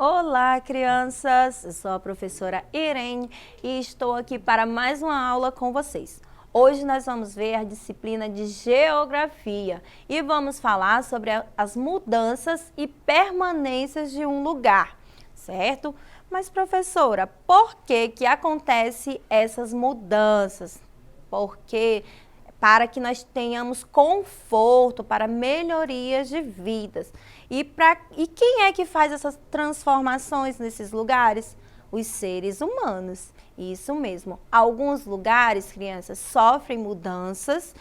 Olá, crianças! Eu sou a professora Irene e estou aqui para mais uma aula com vocês. Hoje nós vamos ver a disciplina de Geografia e vamos falar sobre as mudanças e permanências de um lugar, certo? Mas, professora, por que acontecem essas mudanças? Porque para que nós tenhamos conforto, para melhorias de vidas. E quem é que faz essas transformações nesses lugares? Os seres humanos. Isso mesmo. Alguns lugares, crianças, sofrem mudanças,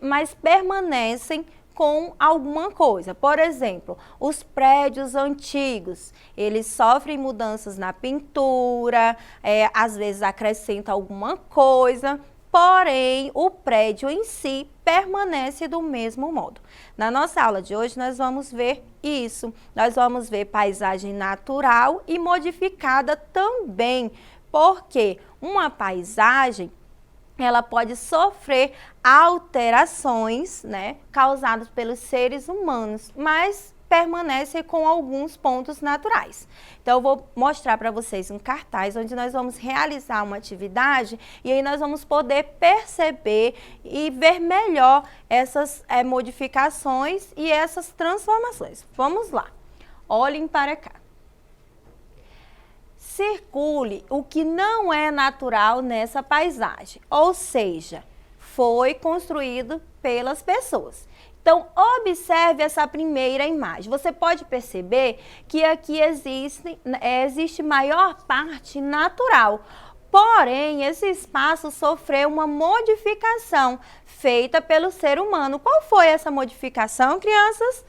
mas permanecem com alguma coisa. Por exemplo, os prédios antigos, eles sofrem mudanças na pintura, às vezes acrescenta alguma coisa, porém, o prédio em si permanece do mesmo modo. Na nossa aula de hoje, nós vamos ver isso. Nós vamos ver paisagem natural e modificada também, porque uma paisagem ela pode sofrer alterações, causadas pelos seres humanos, mas permanece com alguns pontos naturais. Então, eu vou mostrar para vocês um cartaz onde nós vamos realizar uma atividade e aí nós vamos poder perceber e ver melhor essas modificações e essas transformações. Vamos lá. Olhem para cá. Circule o que não é natural nessa paisagem, ou seja, foi construído pelas pessoas. Então, observe essa primeira imagem. Você pode perceber que aqui existe maior parte natural. Porém, esse espaço sofreu uma modificação feita pelo ser humano. Qual foi essa modificação, crianças?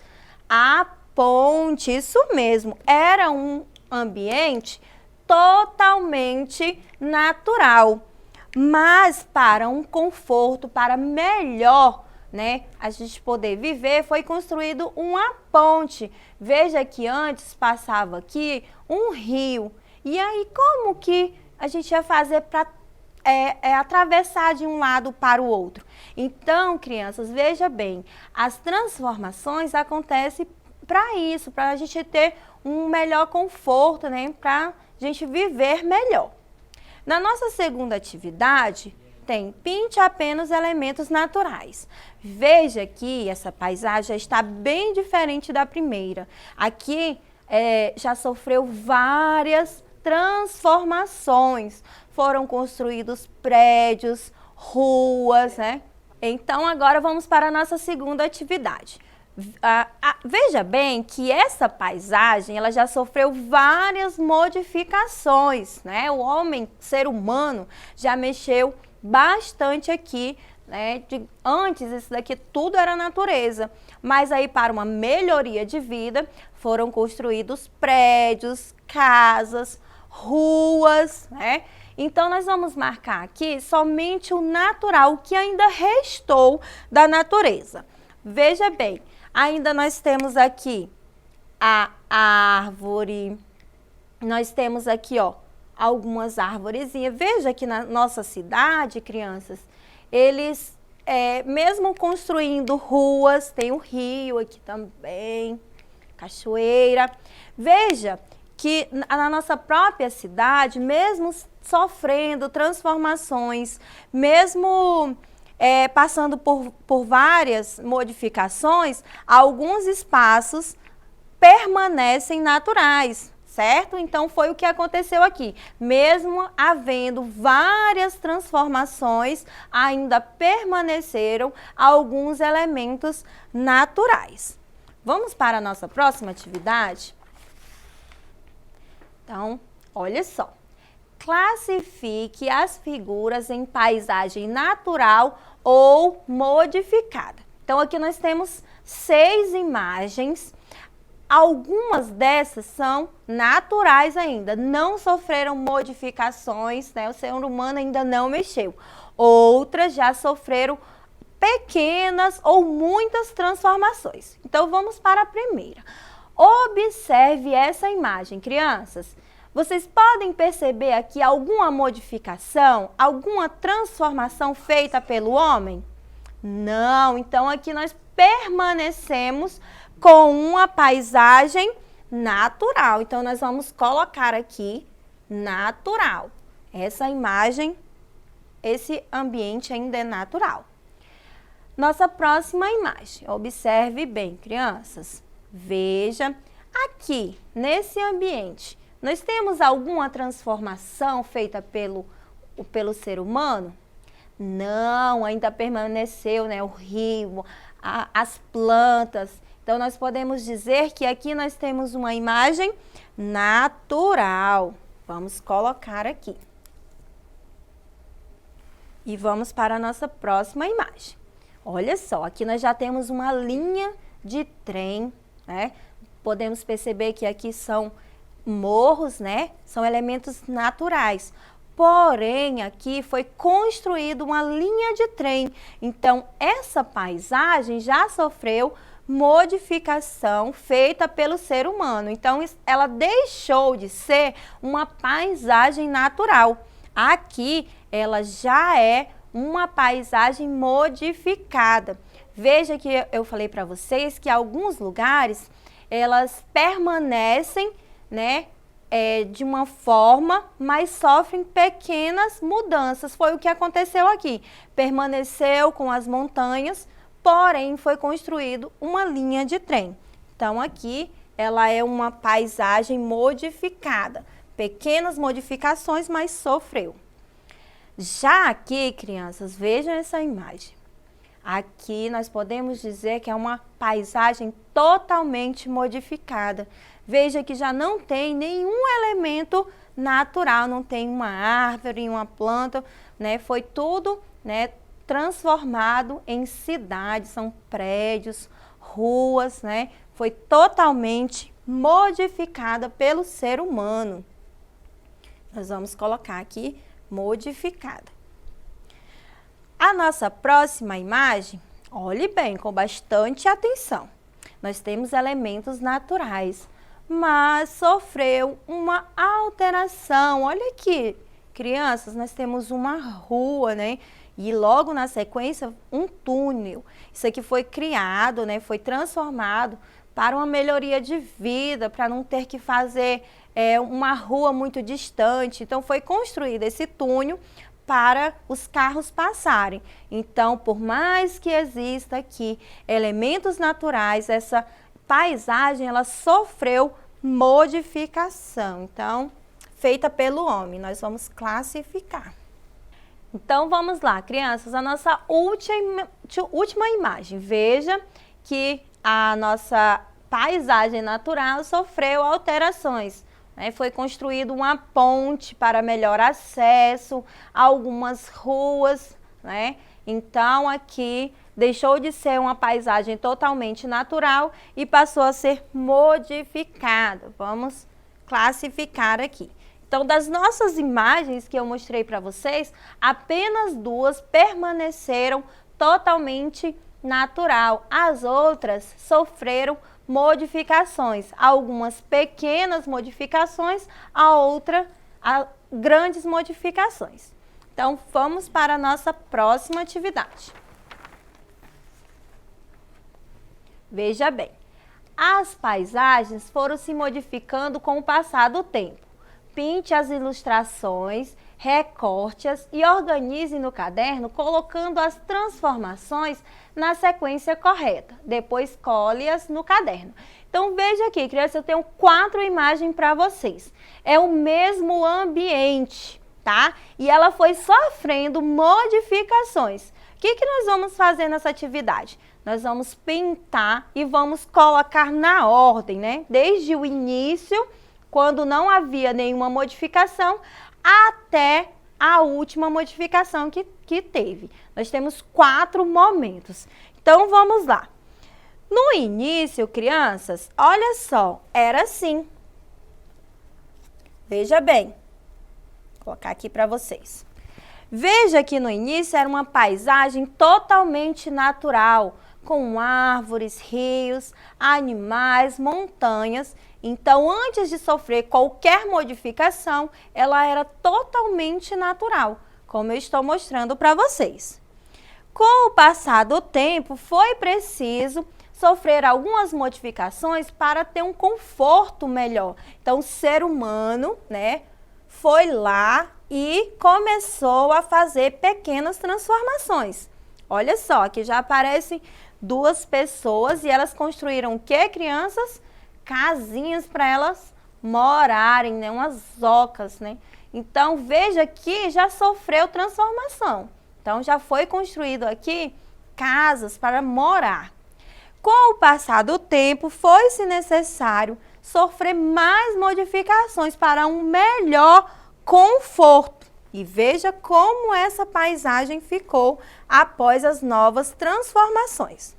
A ponte, isso mesmo. Era um ambiente totalmente natural. Mas para um conforto, para melhor a gente poder viver, foi construído uma ponte. Veja que antes passava aqui um rio. E aí, como que a gente ia fazer para atravessar de um lado para o outro? Então, crianças, veja bem, as transformações acontecem para isso, para a gente ter um melhor conforto, para a gente viver melhor. Na nossa segunda atividade, pinte apenas elementos naturais. Veja que essa paisagem já está bem diferente da primeira. Aqui já sofreu várias transformações. Foram construídos prédios, ruas, Então, agora vamos para a nossa segunda atividade. Veja bem que essa paisagem ela já sofreu várias modificações, O homem, ser humano, já mexeu bastante aqui, antes isso daqui tudo era natureza, mas aí para uma melhoria de vida foram construídos prédios, casas, ruas, Então nós vamos marcar aqui somente o natural, o que ainda restou da natureza. Veja bem, ainda nós temos aqui a árvore, nós temos aqui, algumas arvorezinhas. Veja que na nossa cidade, crianças, eles, mesmo construindo ruas, tem o rio aqui também, cachoeira. Veja que na nossa própria cidade, mesmo sofrendo transformações, mesmo passando por várias modificações, alguns espaços permanecem naturais, certo? Então, foi o que aconteceu aqui. Mesmo havendo várias transformações, ainda permaneceram alguns elementos naturais. Vamos para a nossa próxima atividade? Então, olha só. Classifique as figuras em paisagem natural ou modificada. Então, aqui nós temos 6 imagens. Algumas dessas são naturais ainda, não sofreram modificações, o ser humano ainda não mexeu. Outras já sofreram pequenas ou muitas transformações. Então, vamos para a primeira. Observe essa imagem, crianças. Vocês podem perceber aqui alguma modificação, alguma transformação feita pelo homem? Não, então aqui nós permanecemos com uma paisagem natural. Então, nós vamos colocar aqui natural. Essa imagem, esse ambiente ainda é natural. Nossa próxima imagem. Observe bem, crianças. Veja, aqui, nesse ambiente, nós temos alguma transformação feita pelo ser humano? Não, ainda permaneceu, né, o rio, as plantas. Então, nós podemos dizer que aqui nós temos uma imagem natural. Vamos colocar aqui. E vamos para a nossa próxima imagem. Olha só, aqui nós já temos uma linha de trem, né? Podemos perceber que aqui são morros, né? São elementos naturais. Porém, aqui foi construída uma linha de trem. Então, essa paisagem já sofreu modificação feita pelo ser humano. Então, ela deixou de ser uma paisagem natural. Aqui, ela já é uma paisagem modificada. Veja que eu falei para vocês que alguns lugares, elas permanecem, né, de uma forma, mas sofrem pequenas mudanças. Foi o que aconteceu aqui. Permaneceu com as montanhas, porém foi construído uma linha de trem. Então aqui ela é uma paisagem modificada. Pequenas modificações, mas sofreu. Já aqui, crianças, vejam essa imagem. Aqui nós podemos dizer que é uma paisagem totalmente modificada. Veja que já não tem nenhum elemento natural, não tem uma árvore, uma planta, né? Foi tudo, né, transformado em cidades, são prédios, ruas, né? Foi totalmente modificada pelo ser humano. Nós vamos colocar aqui modificada. A nossa próxima imagem, olhe bem, com bastante atenção. Nós temos elementos naturais, mas sofreu uma alteração. Olha aqui, crianças, nós temos uma rua, né? E logo na sequência, um túnel. Isso aqui foi criado, né? Foi transformado para uma melhoria de vida, para não ter que fazer uma rua muito distante. Então, foi construído esse túnel para os carros passarem. Então, por mais que exista aqui elementos naturais, essa paisagem, ela sofreu modificação. Então, feita pelo homem, nós vamos classificar. Então, vamos lá, crianças, a nossa última imagem. Veja que a nossa paisagem natural sofreu alterações. Foi construída uma ponte para melhor acesso a algumas ruas, né? Então, aqui deixou de ser uma paisagem totalmente natural e passou a ser modificada. Vamos classificar aqui. Então, das nossas imagens que eu mostrei para vocês, apenas 2 permaneceram totalmente natural. As outras sofreram modificações, algumas pequenas modificações, a grandes modificações. Então, vamos para a nossa próxima atividade. Veja bem, as paisagens foram se modificando com o passar do tempo. Pinte as ilustrações, recorte-as e organize no caderno, colocando as transformações na sequência correta. Depois, cole-as no caderno. Então, veja aqui, crianças, eu tenho 4 imagens para vocês. É o mesmo ambiente, tá? E ela foi sofrendo modificações. O que nós vamos fazer nessa atividade? Nós vamos pintar e vamos colocar na ordem, né? Desde o início, quando não havia nenhuma modificação, até a última modificação que teve. Nós temos 4 momentos. Então, vamos lá. No início, crianças, olha só, era assim. Veja bem. Vou colocar aqui para vocês. Veja que no início era uma paisagem totalmente natural, com árvores, rios, animais, montanhas. Então, antes de sofrer qualquer modificação, ela era totalmente natural, como eu estou mostrando para vocês. Com o passar do tempo, foi preciso sofrer algumas modificações para ter um conforto melhor. Então, o ser humano, né, foi lá e começou a fazer pequenas transformações. Olha só, aqui já aparecem duas pessoas e elas construíram o quê, crianças? Casinhas para elas morarem, né? Umas ocas, né? Então, veja que já sofreu transformação. Então, já foi construído aqui casas para morar. Com o passar do tempo, foi-se necessário sofrer mais modificações para um melhor conforto. E veja como essa paisagem ficou após as novas transformações.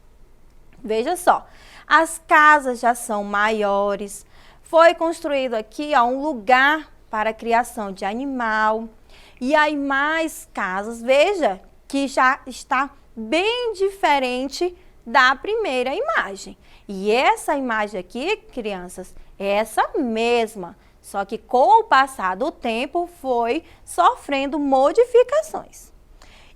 Veja só, as casas já são maiores, foi construído aqui um lugar para a criação de animal. E aí mais casas, veja que já está bem diferente da primeira imagem. E essa imagem aqui, crianças, é essa mesma. Só que com o passar do tempo foi sofrendo modificações.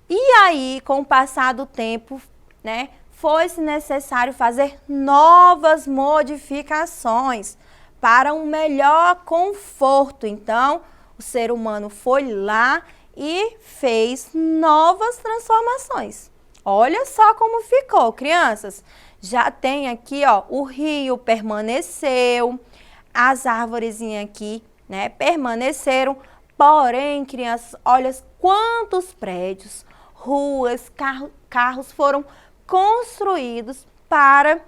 E aí, com o passar do tempo, né, foi-se necessário fazer novas modificações para um melhor conforto. Então, o ser humano foi lá e fez novas transformações. Olha só como ficou, crianças. Já tem aqui, ó, o rio permaneceu. As árvorezinhas aqui, né, permaneceram, porém, crianças, olha quantos prédios, ruas, carros foram construídos para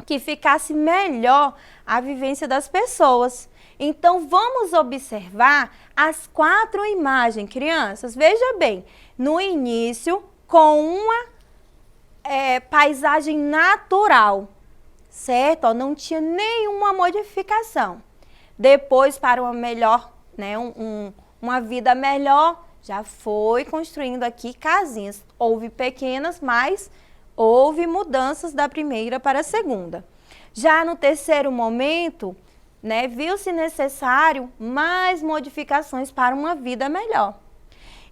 que ficasse melhor a vivência das pessoas. Então, vamos observar as 4 imagens, crianças. Veja bem, no início, com uma paisagem natural, certo? Ó, não tinha nenhuma modificação. Depois, para uma melhor, né, uma vida melhor, já foi construindo aqui casinhas. Houve pequenas, mas houve mudanças da primeira para a segunda. Já no terceiro momento, né, viu-se necessário mais modificações para uma vida melhor.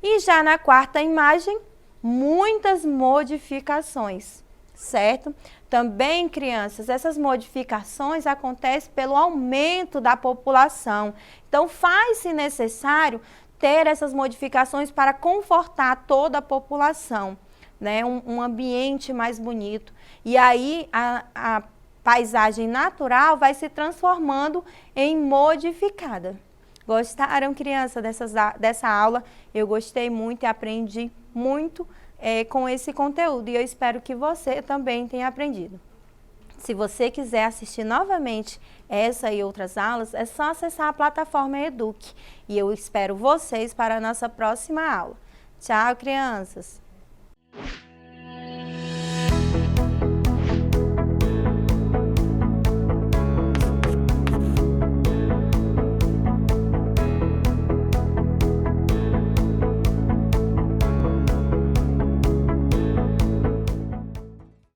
E já na quarta imagem, muitas modificações, certo? Também, crianças, essas modificações acontecem pelo aumento da população. Então, faz-se necessário ter essas modificações para confortar toda a população, né? Um ambiente mais bonito. E aí, a paisagem natural vai se transformando em modificada. Gostaram, criança, dessa aula? Eu gostei muito e aprendi muito com esse conteúdo e eu espero que você também tenha aprendido. Se você quiser assistir novamente essa e outras aulas, é só acessar a plataforma Eduque e eu espero vocês para a nossa próxima aula. Tchau, crianças!